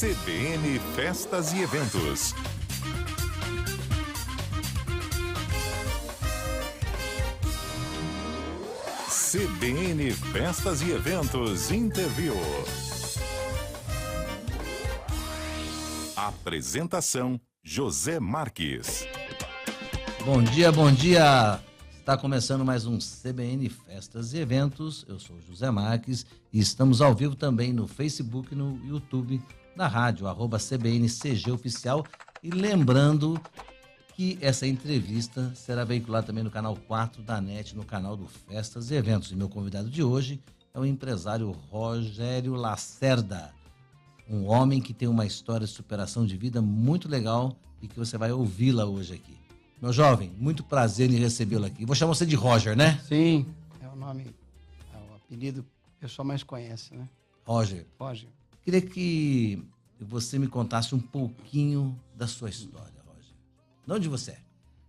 CBN Festas e Eventos. CBN Festas e Eventos Interview. Apresentação: José Marques. Bom dia, bom dia. Está começando mais um CBN Festas e Eventos. Eu sou José Marques e estamos ao vivo também no Facebook e no YouTube, na rádio, @CBNCG Oficial. E lembrando que essa entrevista será veiculada também no canal 4 da NET, no canal do Festas e Eventos. E meu convidado de hoje é o empresário Rogério Lacerda, um homem que tem uma história de superação de vida muito legal e que você vai ouvi-la hoje aqui. Meu jovem, muito prazer em recebê-lo aqui. Vou chamar você de Roger, né? Sim, é o nome, é o apelido que o pessoal mais conhece, né? Roger. Roger. Queria que você me contasse um pouquinho da sua história, Roger. De onde você é?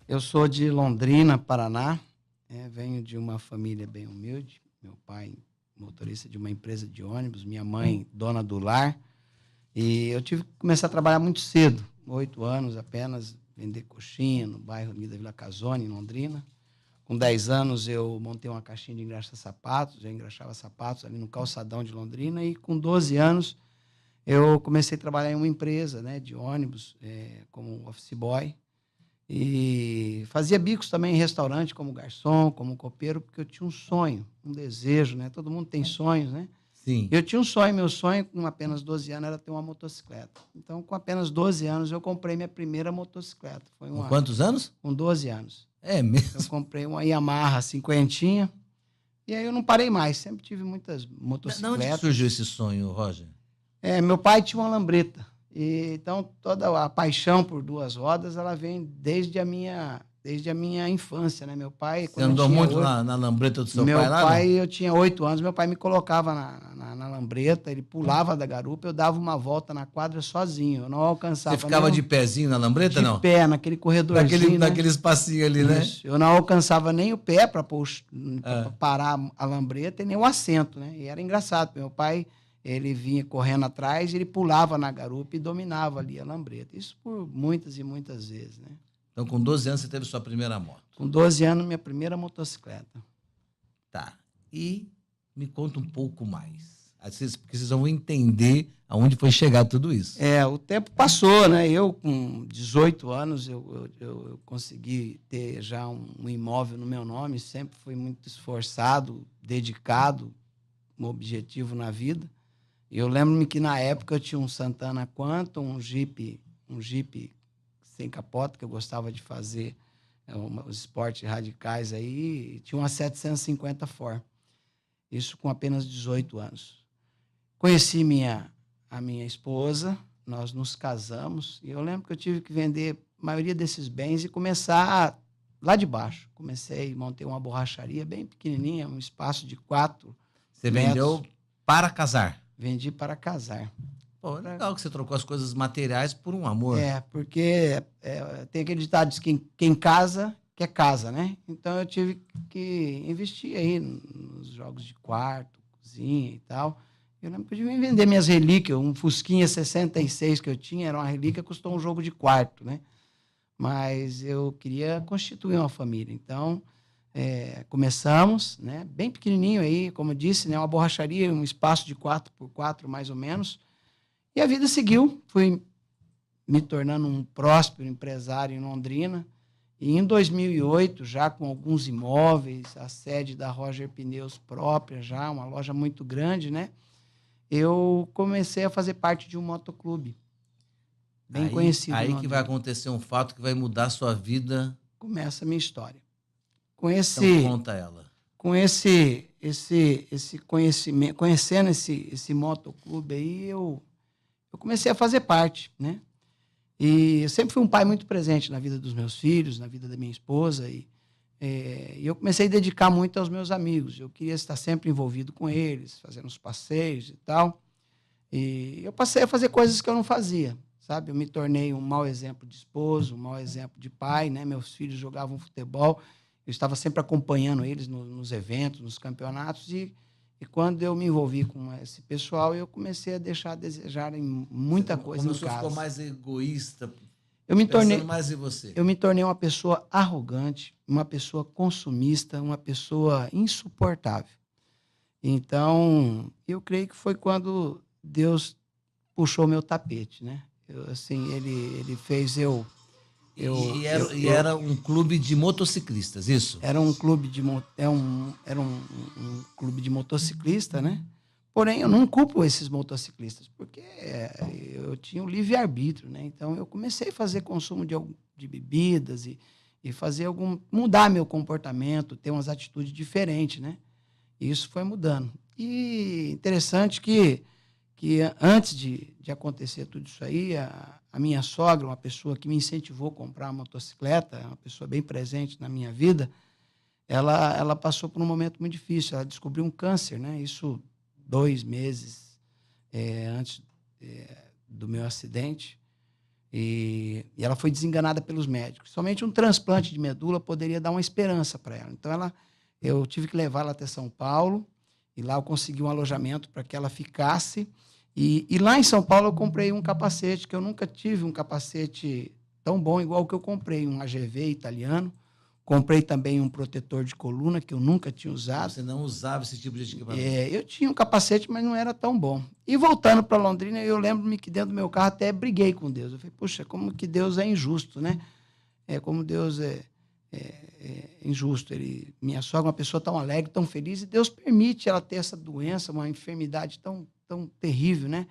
Eu sou de Londrina, Paraná. Venho de uma família bem humilde. Meu pai, motorista de uma empresa de ônibus. Minha mãe, dona do lar. E eu tive que começar a trabalhar muito cedo. 8 anos apenas, vender coxinha no bairro da Vila Casone, em Londrina. Com 10 anos, eu montei uma caixinha de engraxar sapatos. Eu engraxava sapatos ali no calçadão de Londrina. E com 12 anos, eu comecei a trabalhar em uma empresa, né, de ônibus, como office boy. E fazia bicos também em restaurante, como garçom, como copeiro, porque eu tinha um sonho, um desejo, né? Todo mundo tem sonhos, né? Sim. Eu tinha um sonho, meu sonho com apenas 12 anos era ter uma motocicleta. Então, com apenas 12 anos, eu comprei minha primeira motocicleta. Com quantos anos? Com 12 anos. É mesmo? Eu comprei uma Yamaha cinquentinha e aí eu não parei mais. Sempre tive muitas De motocicletas. onde surgiu esse sonho, Roger? Meu pai tinha uma lambreta. Então, toda a paixão por duas rodas, ela vem desde a minha infância, né? Meu pai... Você andou muito na lambreta do seu pai lá? Meu pai, eu tinha 8 anos, meu pai me colocava na lambreta, ele pulava da garupa, eu dava uma volta na quadra sozinho, eu não alcançava... Você ficava de pezinho na lambreta, não? De pé, naquele corredorzinho, naquele espacinho ali, né? Isso. Eu não alcançava nem o pé para parar a lambreta e nem o assento, né? E era engraçado, meu pai... Ele vinha correndo atrás, ele pulava na garupa e dominava ali a lambreta. Isso por muitas e muitas vezes, né? Então, com 12 anos, você teve sua primeira moto. Com 12 anos, minha primeira motocicleta. Tá. E me conta um pouco mais. Porque vocês vão entender aonde foi chegar tudo isso. O tempo passou, né? Eu, com 18 anos, eu consegui ter já um imóvel no meu nome. Sempre fui muito esforçado, dedicado, um objetivo na vida. Eu lembro-me que na época eu tinha um Santana Quantum, um Jeep sem capota, que eu gostava de fazer os esportes radicais aí, e tinha uma 750 Ford. Isso com apenas 18 anos. Conheci a minha esposa, nós nos casamos, e eu lembro que eu tive que vender a maioria desses bens e começar lá de baixo. Montei uma borracharia bem pequenininha, um espaço de 4 Você metros. Vendeu para casar? Vendi para casar. Pô, é legal que você trocou as coisas materiais por um amor. Porque tem aquele ditado de quem casa, quer casa, né? Então eu tive que investir aí nos jogos de quarto, cozinha e tal. Eu lembro que eu devia vender minhas relíquias, um Fusquinha 66 que eu tinha, era uma relíquia, custou um jogo de quarto, né? Mas eu queria constituir uma família, então... começamos, né, bem pequenininho aí, como eu disse, né, uma borracharia, um espaço de 4x4 mais ou menos, e a vida seguiu. Fui me tornando um próspero empresário em Londrina, e em 2008, já com alguns imóveis, a sede da Roger Pneus própria, já uma loja muito grande, né, eu comecei a fazer parte de um motoclube bem conhecido. Aí que vai acontecer um fato que vai mudar a sua vida. Começa a minha história. Então conta ela. Com esse conhecimento, conhecendo esse motoclube aí, eu comecei a fazer parte, né? E eu sempre fui um pai muito presente na vida dos meus filhos, na vida da minha esposa, e eu comecei a dedicar muito aos meus amigos. Eu queria estar sempre envolvido com eles, fazendo os passeios e tal. E eu passei a fazer coisas que eu não fazia, sabe? Eu me tornei um mau exemplo de esposo, um mau exemplo de pai, né? Meus filhos jogavam futebol, eu estava sempre acompanhando eles nos eventos, nos campeonatos, e E quando eu me envolvi com esse pessoal, eu comecei a deixar a desejar em muita coisa em Começou a casa. ficar mais egoísta, Eu me tornei, pensando mais em você. eu me tornei uma pessoa arrogante, uma pessoa consumista, uma pessoa insuportável. Então, eu creio que foi quando Deus puxou meu tapete, né? Ele fez Era um clube de motociclistas, isso? Era um clube era um clube de motociclista, né? Porém, eu não culpo esses motociclistas, porque eu tinha um livre-arbítrio, né? Então, eu comecei a fazer consumo de bebidas e fazer mudar meu comportamento, ter umas atitudes diferentes, né? E isso foi mudando. E interessante que antes de acontecer tudo isso aí, a minha sogra, uma pessoa que me incentivou a comprar uma motocicleta, uma pessoa bem presente na minha vida, ela passou por um momento muito difícil. Ela descobriu um câncer, né? Isso 2 meses antes do meu acidente. E ela foi desenganada pelos médicos. Somente um transplante de medula poderia dar uma esperança para ela. Então, eu tive que levar ela até São Paulo, e lá eu consegui um alojamento para que ela ficasse. E lá em São Paulo eu comprei um capacete, que eu nunca tive um capacete tão bom igual o que eu comprei, um AGV italiano. Comprei também um protetor de coluna, que eu nunca tinha usado. Você não usava esse tipo de equipamento? Eu tinha um capacete, mas não era tão bom. E voltando para Londrina, eu lembro-me que dentro do meu carro até briguei com Deus. Eu falei, puxa, como que Deus é injusto, né? Como Deus é injusto. Minha sogra é uma pessoa tão alegre, tão feliz, e Deus permite ela ter essa doença, uma enfermidade tão terrível, né?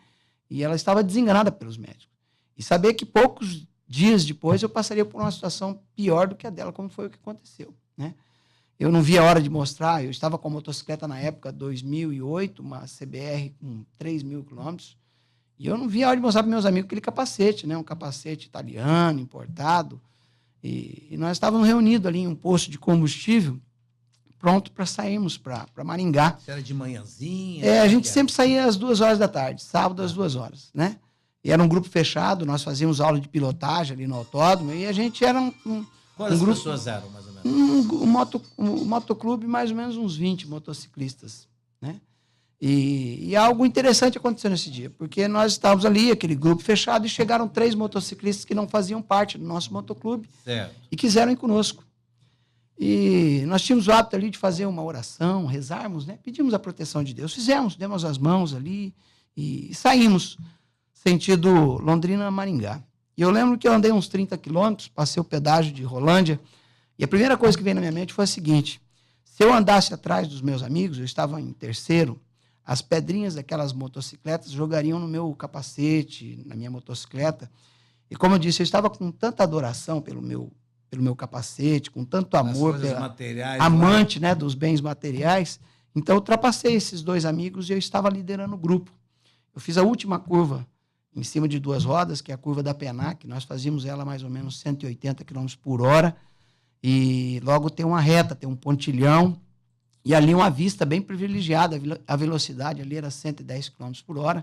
E ela estava desenganada pelos médicos. E saber que poucos dias depois eu passaria por uma situação pior do que a dela, como foi o que aconteceu, né? Eu não via a hora de mostrar. Eu estava com a motocicleta na época, 2008, uma CBR com 3.000 quilômetros, e eu não via a hora de mostrar para meus amigos aquele capacete, né? Um capacete italiano, importado. E nós estávamos reunidos ali em um posto de combustível, pronto para sairmos para Maringá. Você era de manhãzinha? A gente sempre saía às 2 horas da tarde, sábado às 2 horas, né? E era um grupo fechado, nós fazíamos aula de pilotagem ali no autódromo, e a gente era Quantas grupo, pessoas eram, mais ou menos? Um motoclube, mais ou menos uns 20 motociclistas, né? E algo interessante aconteceu nesse dia, porque nós estávamos ali, aquele grupo fechado, e chegaram 3 motociclistas que não faziam parte do nosso motoclube. Certo. E quiseram ir conosco. E nós tínhamos o hábito ali de fazer uma oração, rezarmos, né? Pedimos a proteção de Deus. Fizemos, demos as mãos ali e saímos, sentido Londrina-Maringá. E eu lembro que eu andei uns 30 quilômetros, passei o pedágio de Rolândia, e a primeira coisa que veio na minha mente foi a seguinte: se eu andasse atrás dos meus amigos, eu estava em terceiro, as pedrinhas daquelas motocicletas jogariam no meu capacete, na minha motocicleta. E como eu disse, eu estava com tanta adoração pelo meu capacete, com tanto amor, amante, né, dos bens materiais. Então, eu ultrapassei esses 2 amigos e eu estava liderando o grupo. Eu fiz a última curva em cima de 2 rodas, que é a curva da Penac. Nós fazíamos ela mais ou menos 180 km por hora. E logo tem uma reta, tem um pontilhão. E ali uma vista bem privilegiada, a velocidade ali era 110 km por hora.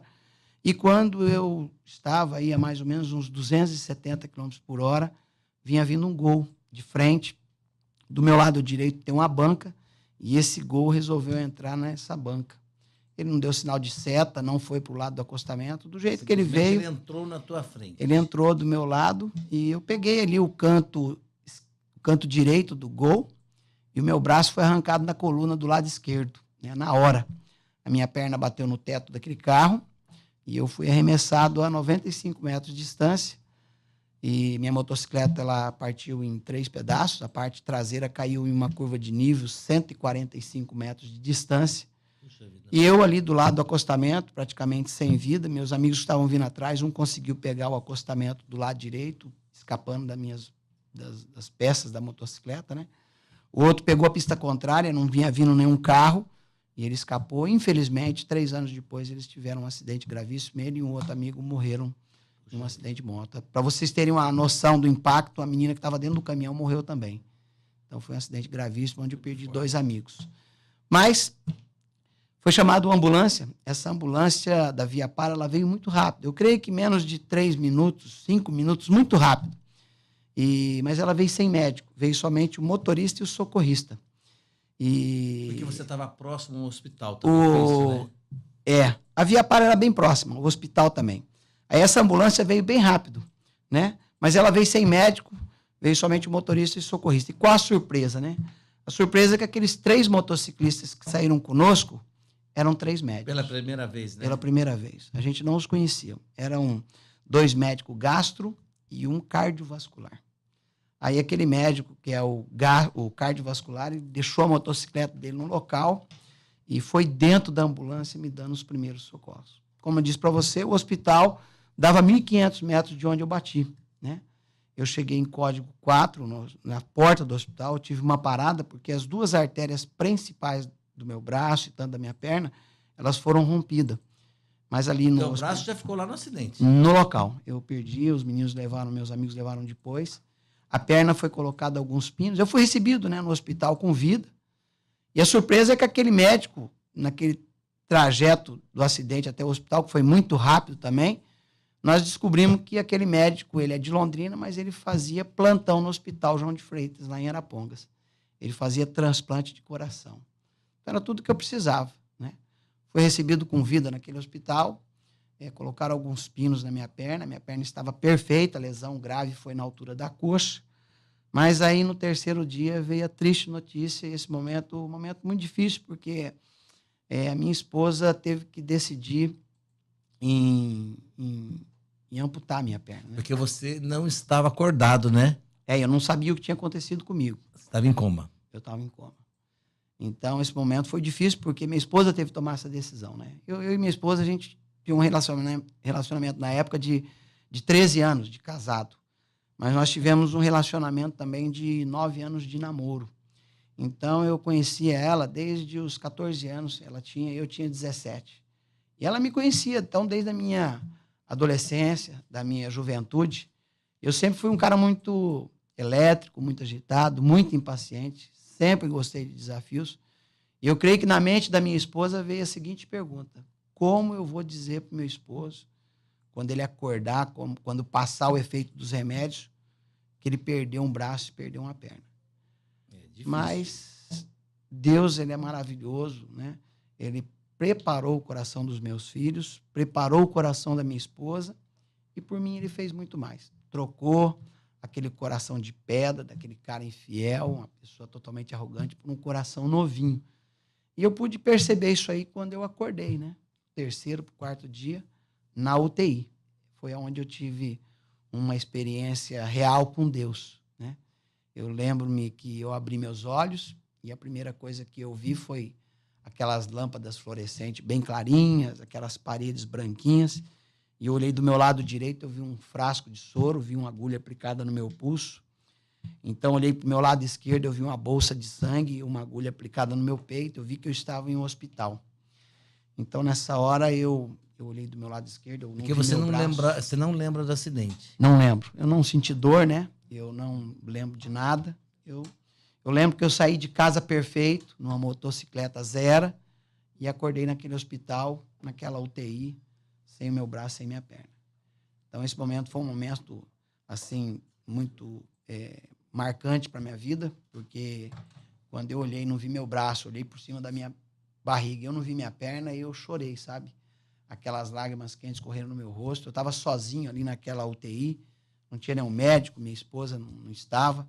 E quando eu estava aí a mais ou menos uns 270 km por hora, vinha vindo um Gol de frente. Do meu lado direito tem uma banca, e esse Gol resolveu entrar nessa banca. Ele não deu sinal de seta, não foi para o lado do acostamento. Do jeito que ele veio... Ele entrou na tua frente. Ele entrou do meu lado, e eu peguei ali o canto direito do Gol, e o meu braço foi arrancado na coluna do lado esquerdo, né, na hora. A minha perna bateu no teto daquele carro e eu fui arremessado a 95 metros de distância. E minha motocicleta ela partiu em 3 pedaços. A parte traseira caiu em uma curva de nível, 145 metros de distância. E eu ali do lado do acostamento, praticamente sem vida. Meus amigos estavam vindo atrás. Um conseguiu pegar o acostamento do lado direito, escapando das peças da motocicleta, né? O outro pegou a pista contrária, não vinha vindo nenhum carro, e ele escapou. Infelizmente, 3 anos depois, eles tiveram um acidente gravíssimo. Ele e um outro amigo morreram em um acidente de moto. Para vocês terem uma noção do impacto, a menina que estava dentro do caminhão morreu também. Então, foi um acidente gravíssimo, onde eu perdi 2 amigos. Mas foi chamada uma ambulância. Essa ambulância da Via Par, ela veio muito rápido. Eu creio que menos de 3 minutos, 5 minutos, muito rápido. Mas ela veio sem médico, veio somente o motorista e o socorrista. Porque você estava próximo ao hospital também, foi isso, né? A Via Par era bem próxima, o hospital também. Aí essa ambulância veio bem rápido, né? Mas ela veio sem médico, veio somente o motorista e socorrista. E qual a surpresa, né? A surpresa é que aqueles 3 motociclistas que saíram conosco eram 3 médicos. Pela primeira vez, né? Pela primeira vez. A gente não os conhecia. Eram 2 médicos gastro e um cardiovascular. Aí aquele médico, que é o cardiovascular, ele deixou a motocicleta dele no local e foi dentro da ambulância me dando os primeiros socorros. Como eu disse para você, o hospital dava 1.500 metros de onde eu bati, né? Eu cheguei em código 4, na porta do hospital, eu tive uma parada, porque as 2 artérias principais do meu braço e tanto da minha perna, elas foram rompidas. Mas ali no... Então, o braço já ficou lá no acidente. No local. Eu perdi, os meninos levaram, meus amigos levaram depois. A perna foi colocada alguns pinos. Eu fui recebido, né, no hospital com vida. E a surpresa é que aquele médico, naquele trajeto do acidente até o hospital, que foi muito rápido também, nós descobrimos que aquele médico, ele é de Londrina, mas ele fazia plantão no Hospital João de Freitas, lá em Arapongas. Ele fazia transplante de coração. Então, era tudo que eu precisava, né? Fui recebido com vida naquele hospital, colocaram alguns pinos na minha perna estava perfeita, a lesão grave foi na altura da coxa, mas aí no 3º dia veio a triste notícia, e esse momento, um momento muito difícil, porque a minha esposa teve que decidir em amputar a minha perna. Né? Porque você não estava acordado, né? Eu não sabia o que tinha acontecido comigo. Você estava em coma. Eu estava em coma. Então, esse momento foi difícil, porque minha esposa teve que tomar essa decisão, né? Eu e minha esposa, a gente tinha um relacionamento na época de 13 anos de casado. Mas nós tivemos um relacionamento também de 9 anos de namoro. Então, eu conhecia ela desde os 14 anos, eu tinha 17. E ela me conhecia, então, desde a minha adolescência, da minha juventude. Eu sempre fui um cara muito elétrico, muito agitado, muito impaciente, sempre gostei de desafios. E eu creio que na mente da minha esposa veio a seguinte pergunta: como eu vou dizer para o meu esposo, quando ele acordar, quando passar o efeito dos remédios, que ele perdeu um braço e perdeu uma perna? Mas Deus, ele é maravilhoso, né? Ele preparou o coração dos meus filhos, preparou o coração da minha esposa, e por mim ele fez muito mais. Trocou aquele coração de pedra, daquele cara infiel, uma pessoa totalmente arrogante, por um coração novinho. E eu pude perceber isso aí quando eu acordei, né? 3º para o 4º dia, na UTI. Foi onde eu tive uma experiência real com Deus, né? Eu lembro-me que eu abri meus olhos e a primeira coisa que eu vi foi aquelas lâmpadas fluorescentes bem clarinhas, aquelas paredes branquinhas. E eu olhei do meu lado direito, eu vi um frasco de soro, vi uma agulha aplicada no meu pulso. Então, olhei para o meu lado esquerdo, eu vi uma bolsa de sangue, uma agulha aplicada no meu peito, eu vi que eu estava em um hospital. Então, nessa hora, eu olhei do meu lado esquerdo, eu não Porque vi você meu braço. você não lembra do acidente? Não lembro. Eu não senti dor, né? Eu não lembro de nada. Eu lembro que eu saí de casa perfeito, numa motocicleta zero, e acordei naquele hospital, naquela UTI, sem o meu braço, sem minha perna. Então, esse momento foi um momento, assim, muito marcante para a minha vida, porque quando eu olhei, não vi meu braço, olhei por cima da minha barriga, eu não vi minha perna e eu chorei, sabe? Aquelas lágrimas quentes correram no meu rosto. Eu estava sozinho ali naquela UTI, não tinha nenhum médico, minha esposa não estava.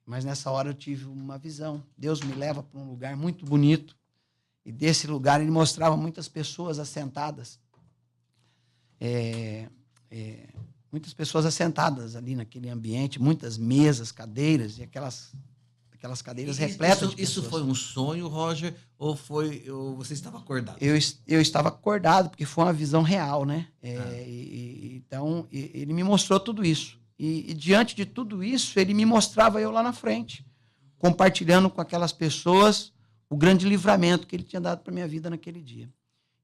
Mas nessa hora eu tive uma visão. Deus me leva para um lugar muito bonito, e desse lugar ele mostrava muitas pessoas assentadas. Muitas pessoas assentadas ali naquele ambiente, muitas mesas, cadeiras, e aquelas cadeiras repletas de pessoas. Isso foi um sonho, Roger, ou você estava acordado? Eu estava acordado, porque foi uma visão real, né? Então, ele me mostrou tudo isso. E diante de tudo isso, ele me mostrava eu lá na frente, compartilhando com aquelas pessoas o grande livramento que ele tinha dado para a minha vida naquele dia.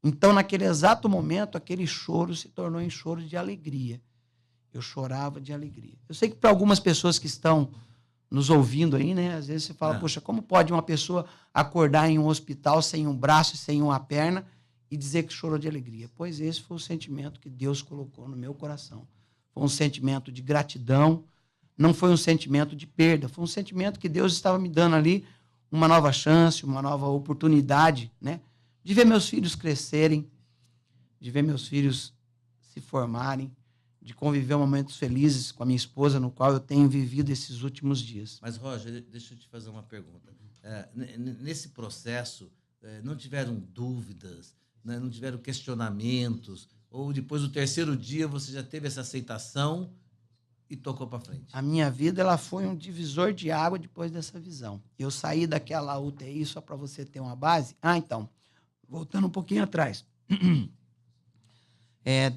Então, naquele exato momento, aquele choro se tornou em choro de alegria. Eu chorava de alegria. Eu sei que para algumas pessoas que estão nos ouvindo aí, né, às vezes você fala, poxa, como pode uma pessoa acordar em um hospital sem um braço, sem uma perna e dizer que chorou de alegria? Pois esse foi o sentimento que Deus colocou no meu coração. Foi um sentimento de gratidão, não foi um sentimento de perda, foi um sentimento que Deus estava me dando ali uma nova chance, uma nova oportunidade, né? De ver meus filhos crescerem, de ver meus filhos se formarem, de conviver momentos felizes com a minha esposa, no qual eu tenho vivido esses últimos dias. Mas, Roger, deixa eu te fazer uma pergunta. Nesse processo, não tiveram dúvidas, né? Não tiveram questionamentos? Ou depois do terceiro dia você já teve essa aceitação e tocou para frente? A minha vida ela foi um divisor de água depois dessa visão. Eu saí daquela UTI, só para você ter uma base. Então, voltando um pouquinho atrás.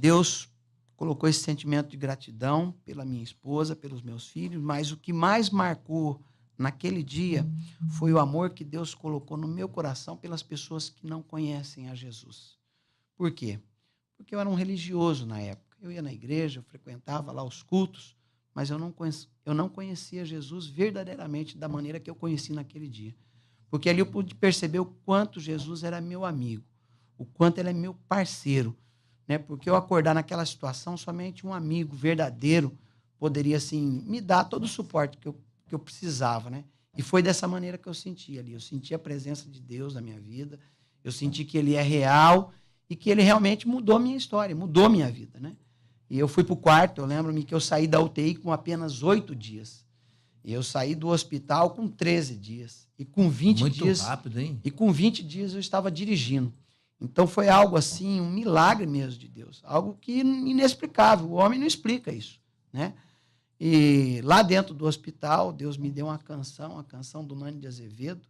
Deus colocou esse sentimento de gratidão pela minha esposa, pelos meus filhos, mas o que mais marcou naquele dia foi o amor que Deus colocou no meu coração pelas pessoas que não conhecem a Jesus. Por quê? Porque eu era um religioso na época. Eu ia na igreja, eu frequentava lá os cultos, mas eu não conhecia Jesus verdadeiramente da maneira que eu conheci naquele dia. Porque ali eu pude perceber o quanto Jesus era meu amigo, o quanto ele é meu parceiro, né? Porque eu acordar naquela situação, somente um amigo verdadeiro poderia assim, me dar todo o suporte que eu precisava, né? E foi dessa maneira que eu senti ali. Eu senti a presença de Deus na minha vida, eu senti que ele é real e que ele realmente mudou minha história, mudou minha vida, né? E eu fui para o quarto, eu lembro-me que eu saí da UTI com apenas 8 dias. E eu saí do hospital com 13 dias. E com 20 dias... Muito rápido, hein? E com 20 dias eu estava dirigindo. Então foi algo assim, um milagre mesmo de Deus. Algo que inexplicável. O homem não explica isso, né? E lá dentro do hospital, Deus me deu uma canção, a canção do Nani de Azevedo,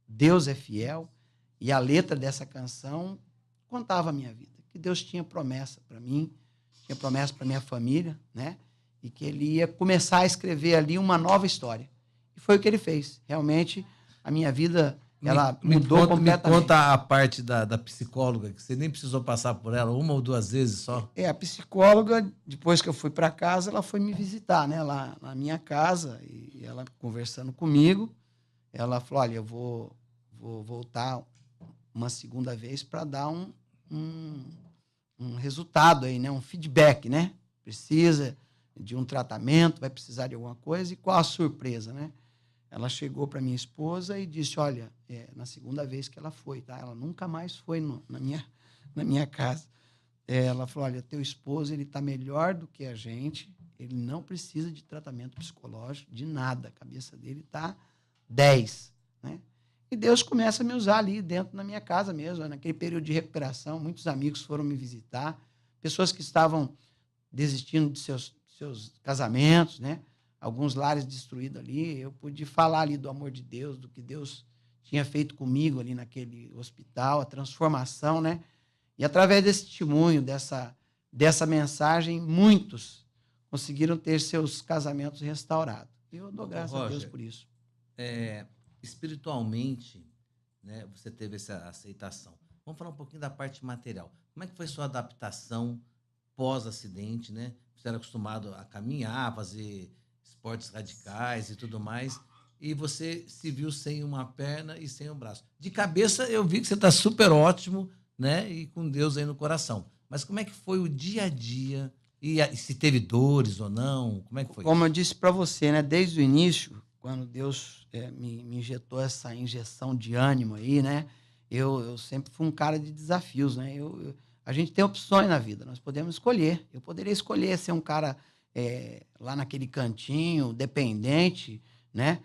Deus é Fiel. E a letra dessa canção contava a minha vida. Que Deus tinha promessa para mim, tinha promessa para minha família, né? E que ele ia começar a escrever ali uma nova história. E foi o que ele fez. Realmente, a minha vida, ela mudou completamente. Me conta a parte da psicóloga, que você nem precisou passar por ela uma ou duas vezes só. A psicóloga, depois que eu fui para casa, ela foi me visitar, né? Lá na minha casa, e ela conversando comigo, ela falou, olha, eu vou voltar uma segunda vez para dar um resultado aí, né? Um feedback, né? Precisa de um tratamento, vai precisar de alguma coisa, e qual a surpresa, né? Ela chegou para minha esposa e disse, olha, na segunda vez que ela foi, tá? Ela nunca mais foi na minha casa. Ela falou, olha, teu esposo, ele está melhor do que a gente, ele não precisa de tratamento psicológico, de nada, a cabeça dele está 10, né? E Deus começa a me usar ali dentro da minha casa mesmo, naquele período de recuperação, muitos amigos foram me visitar, pessoas que estavam desistindo de seus casamentos, né? Alguns lares destruídos ali, eu pude falar ali do amor de Deus, do que Deus tinha feito comigo ali naquele hospital, a transformação, né? E através desse testemunho, dessa mensagem, muitos conseguiram ter seus casamentos restaurados. E eu dou graças a Deus por isso. Espiritualmente, né, você teve essa aceitação. Vamos falar um pouquinho da parte material. Como é que foi sua adaptação pós-acidente, né? Você era acostumado a caminhar, fazer esportes radicais e tudo mais, e você se viu sem uma perna e sem um braço. De cabeça, eu vi que você está super ótimo, né? E com Deus aí no coração. Mas como é que foi o dia a dia? E se teve dores ou não? Como é que foi? Como eu disse para você, né? Desde o início, quando Deus me injetou essa injeção de ânimo aí, né? Eu sempre fui um cara de desafios, né? A gente tem opções na vida, nós podemos escolher. Eu poderia escolher ser um cara lá naquele cantinho, dependente, né?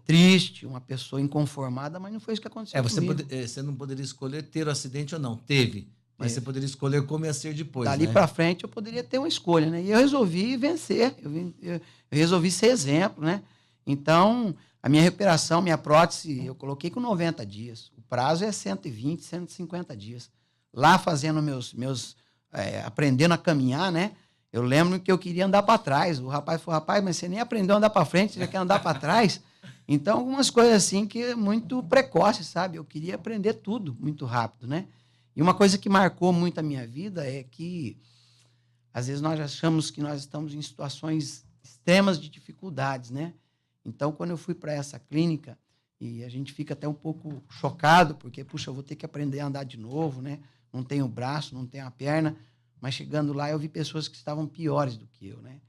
Triste, uma pessoa inconformada, mas não foi isso que aconteceu comigo. Você não poderia escolher ter o acidente ou não. Teve. Mas você poderia escolher como ia ser depois, Dali para frente eu poderia ter uma escolha, né? E eu resolvi vencer, eu resolvi ser exemplo, né? Então, a minha recuperação, minha prótese, eu coloquei com 90 dias. O prazo é 120, 150 dias. Lá fazendo aprendendo a caminhar, né? Eu lembro que eu queria andar para trás. O rapaz falou, rapaz, mas você nem aprendeu a andar para frente, você já quer andar para trás? Então, algumas coisas assim que é muito precoce, sabe? Eu queria aprender tudo muito rápido, né? E uma coisa que marcou muito a minha vida é que, às vezes, nós achamos que nós estamos em situações extremas de dificuldades, né? Então, quando eu fui para essa clínica, e a gente fica até um pouco chocado, porque, puxa, eu vou ter que aprender a andar de novo, né? Não tenho o braço, não tenho a perna, mas chegando lá eu vi pessoas que estavam piores do que eu, né?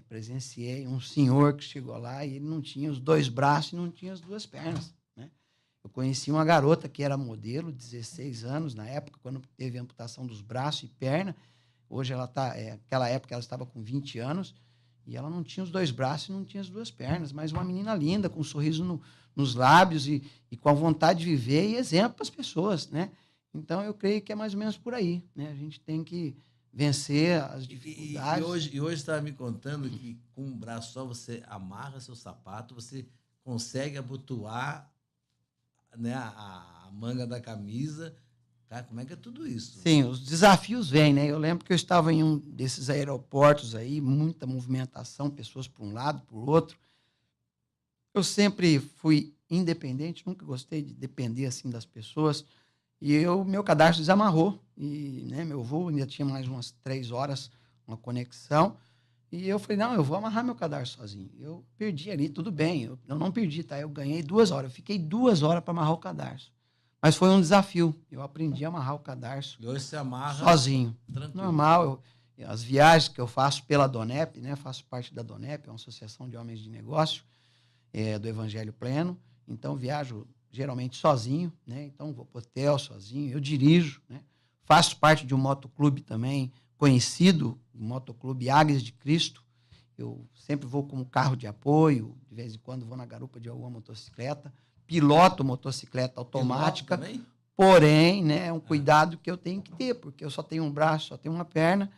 presenciei um senhor que chegou lá e ele não tinha os 2 braços e não tinha as 2 pernas, né? Eu conheci uma garota que era modelo, 16 anos, na época, quando teve amputação dos braços e perna. Hoje ela está, naquela época ela estava com 20 anos, e ela não tinha os 2 braços e não tinha as 2 pernas, mas uma menina linda, com um sorriso nos lábios e com a vontade de viver e exemplo para as pessoas, né? Então, eu creio que é mais ou menos por aí, né? A gente tem que vencer as dificuldades. E hoje estava me contando que com um braço só você amarra seu sapato, você consegue abotoar, né, a manga da camisa. Cara, como é que é tudo isso? Sim, os desafios vêm, né? Eu lembro que eu estava em um desses aeroportos aí, muita movimentação, pessoas para um lado, para o outro. Eu sempre fui independente, nunca gostei de depender assim das pessoas. E meu cadastro desamarrou. E, né, meu voo ainda tinha mais umas 3 horas, uma conexão. E eu falei, não, eu vou amarrar meu cadastro sozinho. Eu perdi ali, tudo bem. Eu não perdi, tá? Eu ganhei 2 horas. Eu fiquei 2 horas para amarrar o cadastro. Mas foi um desafio. Eu aprendi a amarrar o cadastro. E hoje você amarra sozinho. tranquilo. Normal. As viagens que eu faço pela DONEP, né? Faço parte da DONEP, é uma associação de homens de negócio, do Evangelho Pleno. Então, viajo geralmente sozinho, né? Então, vou para o hotel sozinho, eu dirijo, né? Faço parte de um motoclube também conhecido, o Motoclube Águias de Cristo. Eu sempre vou como carro de apoio, de vez em quando vou na garupa de alguma motocicleta, piloto motocicleta automática, porém, né, é um cuidado que eu tenho que ter, porque eu só tenho um braço, só tenho uma perna,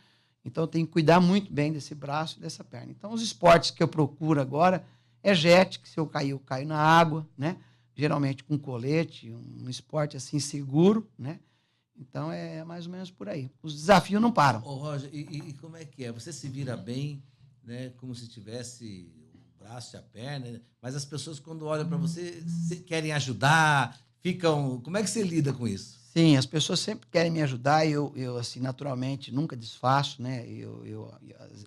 então eu tenho que cuidar muito bem desse braço e dessa perna. Então, os esportes que eu procuro agora é jet, que se eu cair, eu caio na água, né? Geralmente com colete, um esporte assim seguro, né? Então, é mais ou menos por aí. Os desafios não param. Ô, Roger, e como é que é? Você se vira bem, né? Como se tivesse o braço e a perna, mas as pessoas, quando olham para você, querem ajudar, ficam... Como é que você lida com isso? Sim, as pessoas sempre querem me ajudar e eu assim, naturalmente, nunca desfaço, né? Eu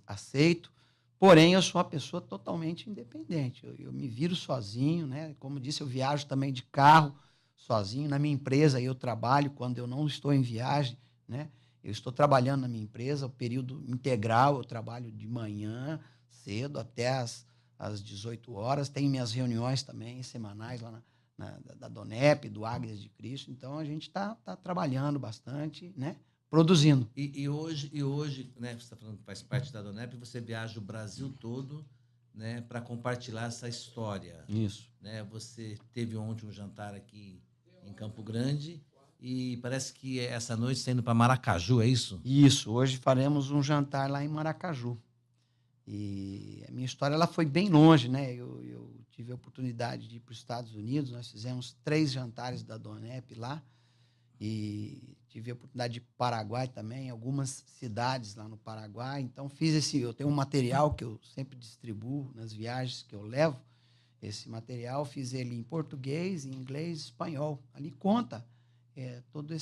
aceito. Porém, eu sou uma pessoa totalmente independente. Eu me viro sozinho, né? Como disse, eu viajo também de carro sozinho. Na minha empresa, eu trabalho quando eu não estou em viagem, né? Eu estou trabalhando na minha empresa, o período integral, eu trabalho de manhã, cedo, até às 18 horas. Tenho minhas reuniões também, semanais, lá da DONEP, do Águias de Cristo. Então, a gente está trabalhando bastante, né? Produzindo. E hoje, né, você está falando que faz parte da DONEP, você viaja o Brasil todo, né, para compartilhar essa história. Isso. Né? Você teve ontem um jantar aqui em Campo Grande e parece que essa noite está indo para Maracaju, é isso? Isso. Hoje faremos um jantar lá em Maracaju. E a minha história ela foi bem longe, né? Eu tive a oportunidade de ir para os Estados Unidos, nós fizemos 3 jantares da DONEP lá, e tive a oportunidade de ir para o Paraguai também, algumas cidades lá no Paraguai. Então, eu tenho um material que eu sempre distribuo nas viagens que eu levo. Esse material, fiz ele em português, em inglês, espanhol. Ali conta todo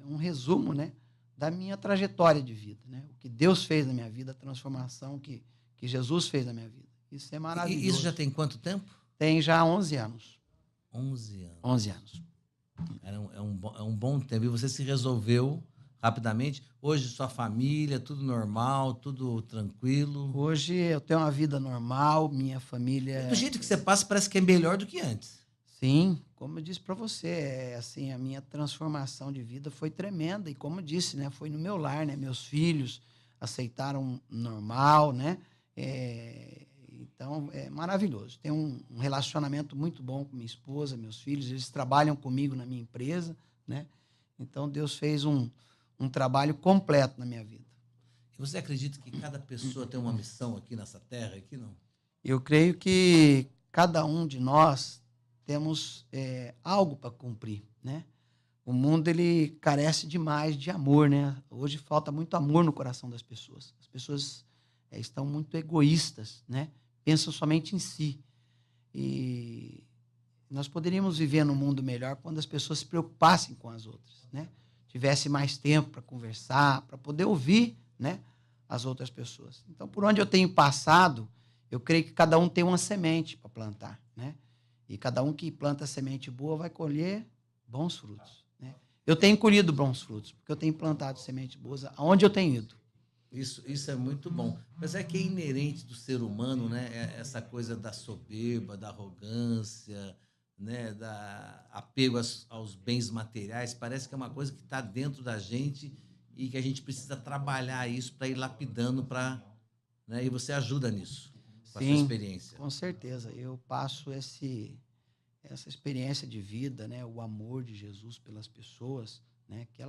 um resumo, né, da minha trajetória de vida, né? O que Deus fez na minha vida, a transformação que Jesus fez na minha vida. Isso é maravilhoso. E isso já tem quanto tempo? Tem já 11 anos. 11 anos. 11 anos. É um bom tempo. E você se resolveu rapidamente. Hoje, sua família, tudo normal, tudo tranquilo? Hoje eu tenho uma vida normal, minha família... Do jeito que você passa, parece que é melhor do que antes. Sim, como eu disse para você, assim, a minha transformação de vida foi tremenda. E como eu disse, né, foi no meu lar, né? Meus filhos aceitaram normal, né? Então, é maravilhoso. Tenho um relacionamento muito bom com minha esposa, meus filhos. Eles trabalham comigo na minha empresa, né? Então, Deus fez um trabalho completo na minha vida. E você acredita que cada pessoa tem uma missão aqui nessa terra? Aqui não? Eu creio que cada um de nós temos algo para cumprir, né? O mundo, ele carece demais de amor, né? Hoje falta muito amor no coração das pessoas. As pessoas estão muito egoístas, né? Pensam somente em si. E nós poderíamos viver num mundo melhor quando as pessoas se preocupassem com as outras, né? Tivesse mais tempo para conversar, para poder ouvir, né, as outras pessoas. Então, por onde eu tenho passado, eu creio que cada um tem uma semente para plantar, né? E cada um que planta semente boa vai colher bons frutos, né? Eu tenho colhido bons frutos, porque eu tenho plantado sementes boas aonde eu tenho ido. Isso é muito bom. Mas é que é inerente do ser humano, né? Essa coisa da soberba, da arrogância, né? Da apego aos bens materiais. Parece que é uma coisa que está dentro da gente e que a gente precisa trabalhar isso para ir lapidando para, né? E você ajuda nisso, com a sua Sim, experiência. com certeza. Eu passo essa experiência de vida, né? O amor de Jesus pelas pessoas, né? Que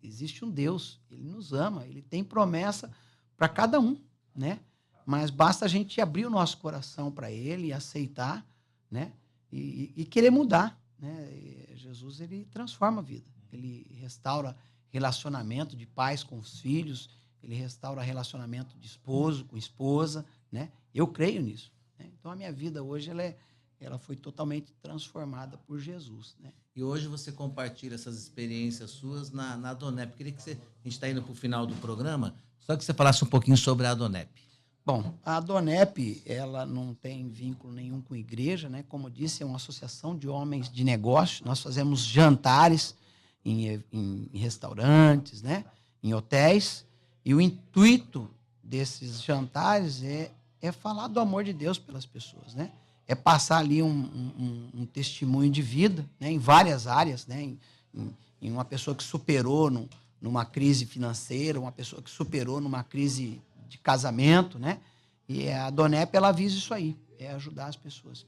existe um Deus, Ele nos ama, Ele tem promessa para cada um, né? Mas basta a gente abrir o nosso coração para Ele e aceitar, né? E querer mudar, né? E Jesus, Ele transforma a vida, Ele restaura relacionamento de pais com os filhos, Ele restaura relacionamento de esposo com esposa, né? Eu creio nisso, né? Então a minha vida hoje ela foi totalmente transformada por Jesus, né? E hoje você compartilha essas experiências suas na Adonep. Queria que a gente está indo para o final do programa, só que você falasse um pouquinho sobre a Adonep. Bom, a Adonep, ela não tem vínculo nenhum com igreja, né? Como eu disse, é uma associação de homens de negócio. Nós fazemos jantares em restaurantes, né? Em hotéis. E o intuito desses jantares é falar do amor de Deus pelas pessoas, né? É passar ali um testemunho de vida, né? Em várias áreas, né? Em uma pessoa que superou numa crise financeira, uma pessoa que superou numa crise de casamento, né? E a Adonep, ela visa isso aí, é ajudar as pessoas.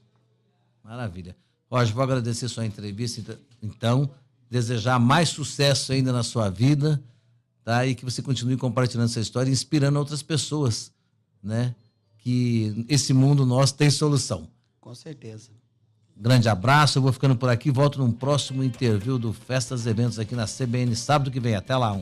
Maravilha. Roger, vou agradecer sua entrevista, então, desejar mais sucesso ainda na sua vida, tá? E que você continue compartilhando essa história, inspirando outras pessoas, né? Que esse mundo nosso tem solução. Com certeza. Grande abraço, eu vou ficando por aqui, volto num próximo interview do Festas e Eventos aqui na CBN sábado que vem. Até lá,